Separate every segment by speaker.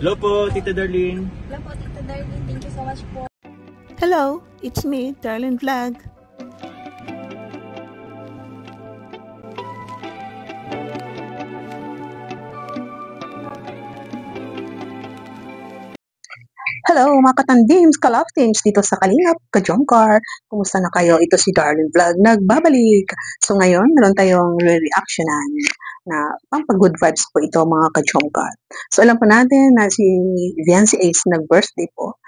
Speaker 1: Hello po, Tita Darlene.
Speaker 2: Hello po, Tita Darlene. Thank you so much po.
Speaker 3: Hello, it's me, Darlene Vlog.
Speaker 4: Hello mga katandims, ka-love-teams dito sa Kalingap, ka-Jomcar. Kumusta na kayo? Ito si Darlene Vlog, nagbabalik. So ngayon, meron tayong re-reactionan na pampag-good vibes po ito mga ka-Jomcar. So alam po natin na si Viancy Ace nag-birthday po.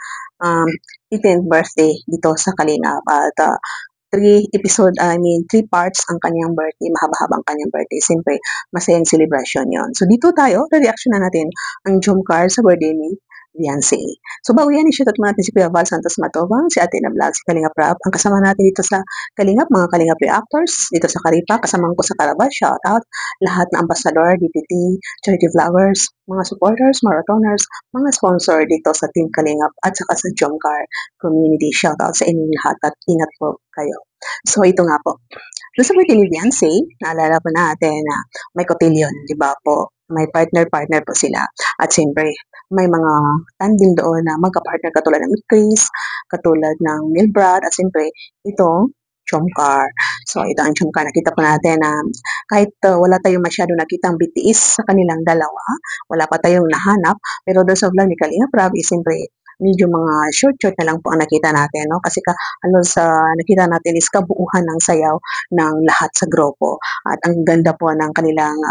Speaker 4: 18th birthday dito sa Kalingap. At 3 parts ang kanyang birthday, mahaba-haba ang kanyang birthday. Siyempre, masayang celebration yon. So dito tayo, re-reactionan natin ang Jomcar sa birthday ni Viancy. So bago yan, i-shoutout natin si Kuya Val Santos Matobang, si Ate na Vlog, si Kalingap Rap. Ang kasama natin dito sa Kalingap, mga Kalingap Reactors, dito sa Karipa, kasama ko sa Carabas, shoutout, lahat na ambassador, DPT, charity vloggers, mga supporters, marathoners, mga sponsor dito sa Team Kalingap at saka sa Jomcar community. Shoutout sa inyong lahat at ingat po kayo. So ito nga po. Doon sa birthday ni Viancy, naalala po natin na may cotillion, di ba po? May partner-partner po sila. At siyempre, may mga tandem doon na magka-partner katulad ng Chris, katulad ng Milbrad, at siyempre, ito, Jomcar. So, ito ang Jomcar. Nakita po natin na kahit wala tayong masyado nakitang BTS sa kanilang dalawa, wala pa tayong nahanap, pero doon sa vlog ni Kalingap Rab, siyempre, medyo mga short na lang po ang nakita natin, no? Kasi nakita natin is kabuuhan ng sayaw ng lahat sa grupo. At ang ganda po ng kanilang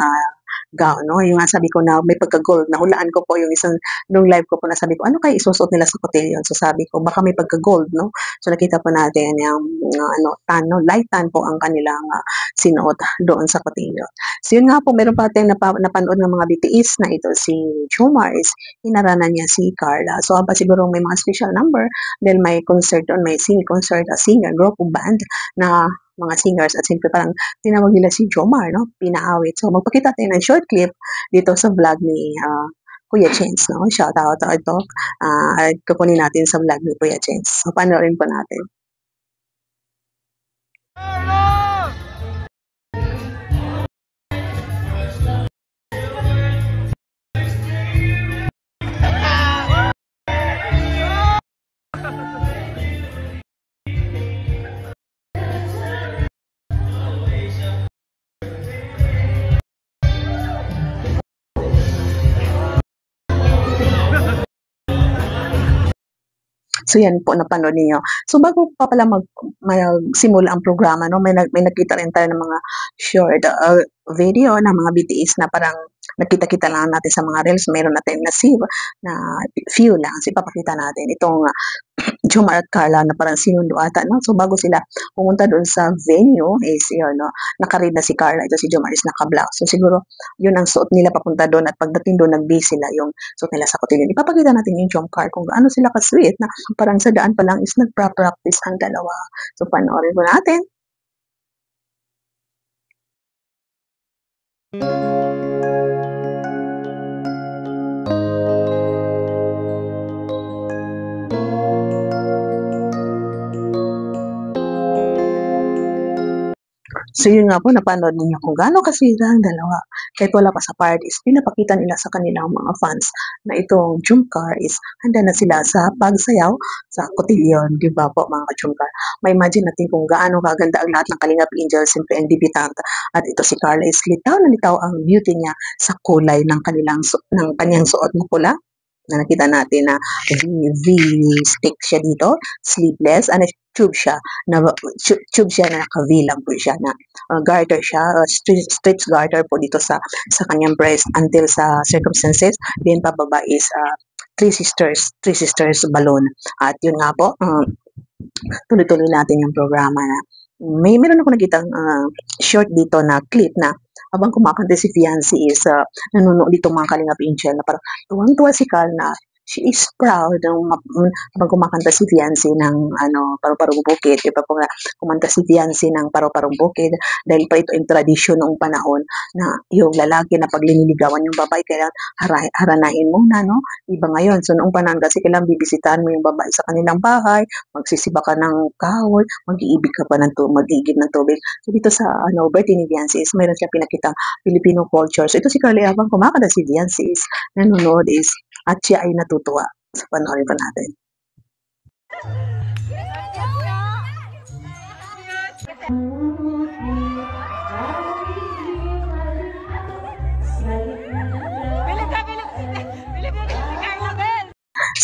Speaker 4: gown, no? Yung sabi ko na may pagka-gold, nahulaan ko po yung isang, nung live ko po na sabi ko, ano kayo isusuot nila sa cotillion? So sabi ko, baka may pagka-gold, no? So nakita po natin yung, tan, no? Light tan po ang kanilang sinuot doon sa cotillion. So yun nga po, meron pa tayong napanood ng mga BTS na ito si Jomar is inaranan niya si Carla. So aba siguro may mga special number dahil may concert doon, may singing concert, singer, grupo, band na mga singers at siyempre parang tinawag nila si Jomar, no? Pinaawit. So magpakita tayo ng short clip dito sa vlog ni Kuya Chance, no? Shout out ito. Kukunin natin sa vlog ni Kuya Chance. So panoorin po natin. So yan po, napanood niyo. So bago pa pala magsimula ang programa, no, may nakita rin tayo ng mga short video ng mga BTS na parang nakita-kita lang natin sa mga reels. Meron natin na few lang. So ipapakita natin itong Jomar at Carla na parang sinundo ata, no? So bago sila pumunta doon sa venue is yun, no, naka-read na si Carla, ito si Jomar is naka-black. So siguro yun ang suot nila papunta doon at pagdating doon nag-base sila yung suot nila sa cotillion. Ipapakita natin yung Jomcar kung gaano sila ka-sweet na parang sa daan pa lang is nagpa-practice ang dalawa. So panoorin po natin. So yun nga po, napanood ninyo kung gaano kasira ang dalawa. Kahit wala pa sa parties, pinapakita nila sa kanilang mga fans na itong Jomcar is handa na sila sa pagsayaw sa cotillion, di ba po mga ka-Jomcar? May imagine natin kung gaano kaganda ang lahat ng Kalingap Angels, siyempre ang debutant. At ito si Carla is litaw na litaw ang beauty niya sa kulay ng kanyang suot na pula. Na nakita natin na V-stick siya dito, sleeveless, tube siya na naka-V lang po siya na garter siya, stretch garter po dito sa kanyang breast until sa circumstances. Then pababa is three sisters balloon. At yun nga po, tuloy-tuloy natin yung programa na meron ako nakitang short dito na clip na habang kumakanta si Viancy is nanonood dito mga Kalingap Angel na parang tuwang-tuwa si Carl na she is proud habang kumakanta si Viancy ng Paru-Parong Bukid. Iba po nga kumanta si Viancy ng Paru-Parong Bukid dahil pa ito yung tradisyon noong panahon na yung lalaki na pag liniligawan yung babae kailangan haranain muna, no? Iba ngayon. So noong panahon kasi kailangan bibisitahan mo yung babae sa kanilang bahay, magsisiba ka ng kahoy, mag-iibig ka pa mag-iigib ng tubig. So dito sa birthday ni Viancy is mayroon siya pinakitang Filipino culture. So ito si Carly habang kumakanta si Viancy is nanonood is at siya ay natutuwa. So, panoorin pa natin.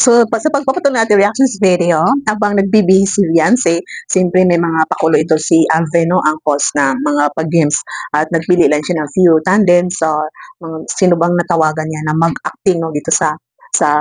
Speaker 4: So, sa pagpapatuloy natin reactions video, habang nagbibihis si Beyonce, siyempre may mga pakulo ito si Aveno, ang host na mga pag-games. At nagpili lang siya ng few tandems or sino bang natawagan niya na mag-acting no, dito sa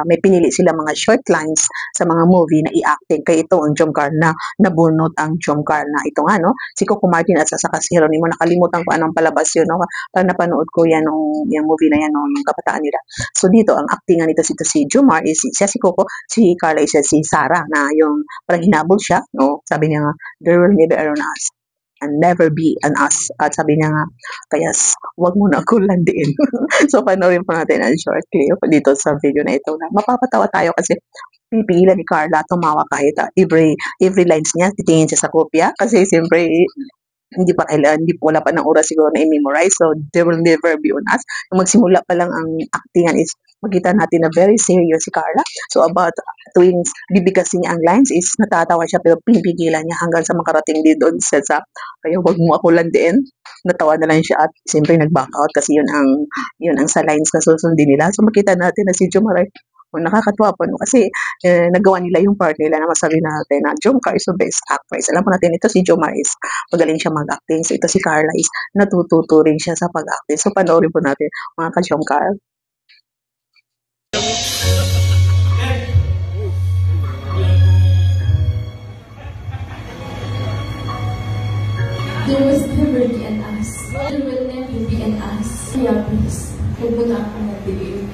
Speaker 4: may pinili sila mga short lines sa mga movie na i-acting. Kaya ito ang Jomcar na nabunot ang Jomcar na ito nga, no? Si Coco Martin at saka si Jeronimo, nakalimutan ko anong palabas yun, no? Parang napanood ko yan yung movie na yan, no? Yung kabataan nila. So dito, ang actingan nito si Jomar is siya si Coco, si Carla is siya si Sarah na yung parang hinabol siya, no? Sabi niya nga, there will never an us and never be an us. At sabi niya nga, kaya wag mo na ako landiin. So panoorin pa natin ang short clip dito sa video na ito na mapapatawa tayo kasi pipigilan ni Carla tumawa kahit every lines niya titingin siya sa kopya kasi siyempre hindi wala pa ng oras siguro na i-memorize. So, there will never be on us. Nung magsimula pa lang ang actingan is makita natin na very serious si Carla. So, about tuwing bibigkasin niya ang lines is natatawa siya pero pinipigilan niya hanggang sa makarating din doon sa kaya wag mo ako landiin. Natawa na lang siya at siyempre nag-back out kasi yun ang sa lines na susundin nila. So, makita natin na si Jomaray nakakatuwa po, no? Kasi nagawa nila yung part nila na masabi natin na Jomcar is the best actress. Alam po natin, ito si Jomar is magaling siya mag-acting. So ito si Carla is natututo rin siya sa pag-acting. So panoorin po natin mga ka-Jomcar.
Speaker 2: There was never be an us. There will never be an us. Kaya please, huwag mo na akong nabigay.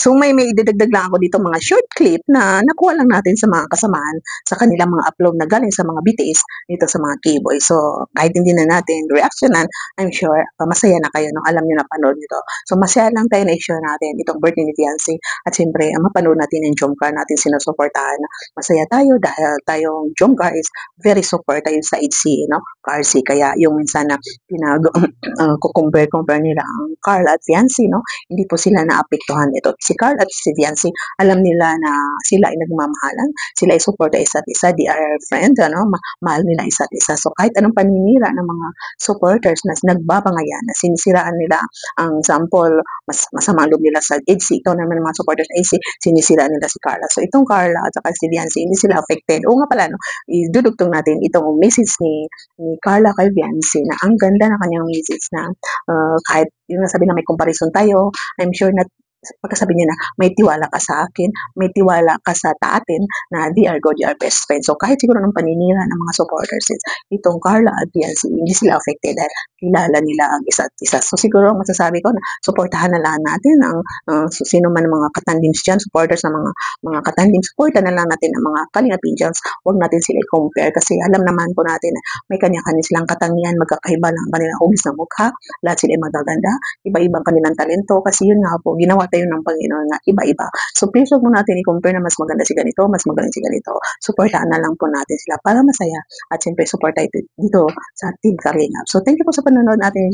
Speaker 4: So may idadagdag lang ako dito mga short clip na nakuha lang natin sa mga kasamaan sa kanilang mga upload na galing sa mga BTS dito sa mga K-boy. So kahit hindi na natin reactionan, I'm sure masaya na kayo nung alam nyo na panood nito. So masaya lang tayo na i-share natin itong birthday ni Beyonce at siyempre mapanood natin yung Jomcar natin sinusuportahan. Masaya tayo dahil tayong Jomcar is very support tayo sa HC, no? Carl kaya yung minsan na compare nila ang Carl at Beyonce, no? Hindi po sila naapektuhan ito. Si Carl at si Beyonce, alam nila na sila ay nagmamahalan, sila ay support isa't isa, they are friend, ano? Mahal nila isa't isa. So kahit anong paninira ng mga supporters na nagbabangayan, na sinisiraan nila ang sample, masama loob nila sa HC, ito naman ng mga supporters ng HC, sinisiraan nila si Carla. So itong Carla at saka si Beyonce, hindi sila affected. Oo nga pala, no? Idudugtong natin itong message ni Carla kay Beyonce na ang ganda ng kanyang message na kahit yung nasabi na may comparison tayo, I'm sure na pagkasabi niya na may tiwala ka sa akin, may tiwala ka sa atin na they are God, you are best friends. So kahit siguro ng paninira ng mga supporters, itong Carla at Beyonce, hindi sila affected dahil kilala nila ang isa't isa. So siguro masasabi ko na supportahan na lang natin ang sino man ng mga katandims dyan, supporters ng mga katandims, supportahan na lang natin ang mga Kalinga Angels. Huwag natin sila i-compare kasi alam naman po natin na may kanya-kanya silang katangian, magkakaiba lang kanilang hugis na mukha, lahat sila ay magaganda, iba-ibang kanilang talento kasi yun nga po, ginawa tayo ng Panginoon na iba-iba. So please huwag mo natin i-compare na mas maganda si ganito, mas magaling si ganito. Supportaan na lang po natin sila para masaya at siyempre support tayo dito sa Team Kalinga. So thank you po sa panonood natin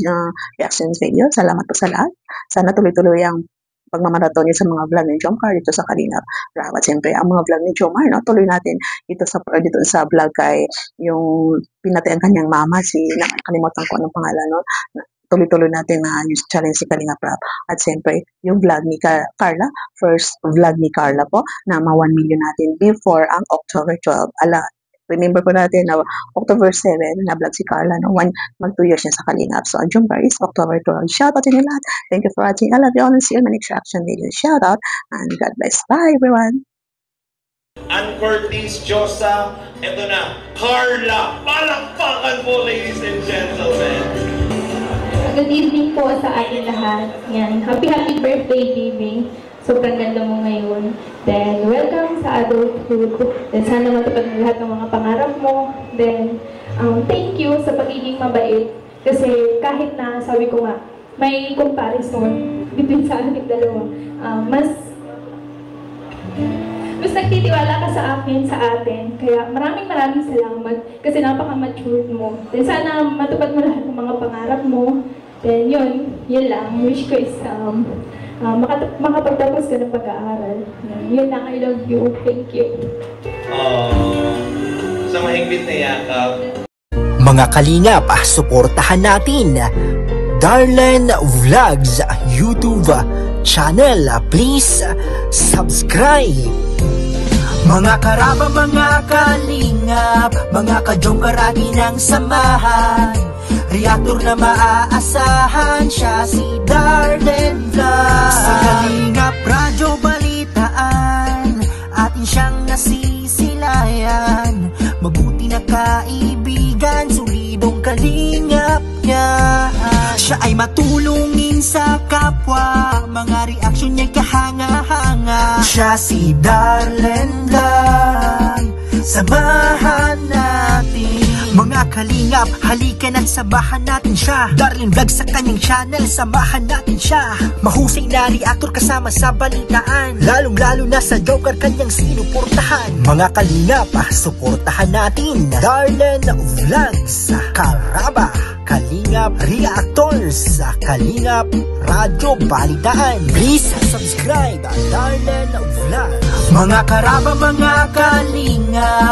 Speaker 4: reactions video. Salamat po sa lahat. Sana tuloy-tuloy ang pagmamaraton niyo sa mga vlog ni Jomcar dito sa Kalinga. At siyempre ang mga vlog ni Jomar, no? Tuloy natin dito sa vlog kay yung pinatay ang kanyang mama, kalimutan ko anong pangalan, no? Tuloy-tuloy natin na news challenge si Kalinga Prab. At siyempre, yung vlog ni Carla, first vlog ni Carla po, na ma-1 million natin before ang October 12. Remember po natin na October 7, na-vlog si Carla, no? Mag 2 years niya sa Kalinga. So, ang Jomcar is October 12. Shout out to inyo lahat. Thank you for watching. I love you all and see you in my next reaction video. Shout out and God bless. Bye, everyone.
Speaker 1: Ann Curtis Josa, eto na, Carla. Palakpakan po, ladies and gentlemen.
Speaker 5: Good evening po sa ating lahat. Yan. Happy birthday, baby. Sobrang ganda mo ngayon. Then, welcome sa adulthood. Then, sana matupad mo lahat ng mga pangarap mo. Then, thank you sa pagiging mabait. Kasi kahit na, sabi ko nga, may comparison between sa ating dalawa. Mas nagtitiwala ka sa akin, sa atin. Kaya maraming salamat kasi napaka-matured mo. Then sana matupad mo lahat ng mga pangarap mo. Then yun lang. Wish ko is makapagtapos ka ng pag-aaral. Yun lang. I love you. Thank you.
Speaker 1: Sa mahigpit na yakap.
Speaker 6: Mga kalingap, suportahan natin Darlen Vlogs YouTube channel. Please subscribe. Mga karaba, mga kalingap, mga ka-jongkar atin ang samahan. Reactor na maaasahan, siya si Darlen Vlogs. Sa Kalingap Radyo Balitaan, atin siyang nasisilayan. Mabuti na kaibigan, solidong kalingap niya. Siya ay matulungin sa kapwa, mga reaksyon niya'y kahanga-hanga. Siya si Darlen Vlog, samahan natin. Mga kalingap, halika na't samahan natin siya. Darlen Vlog sa kanyang channel, samahan natin siya. Mahusay na reactor kasama sa balitaan, lalong-lalo na sa Joker kanyang sinuportahan. Mga kalingap, suportahan natin Darlen Vlogs, Karaba, Kalingap Reactors, Kalingap Radyo Balitaan. Please subscribe Darlen Vlog. Mga karaba, mga kalingap,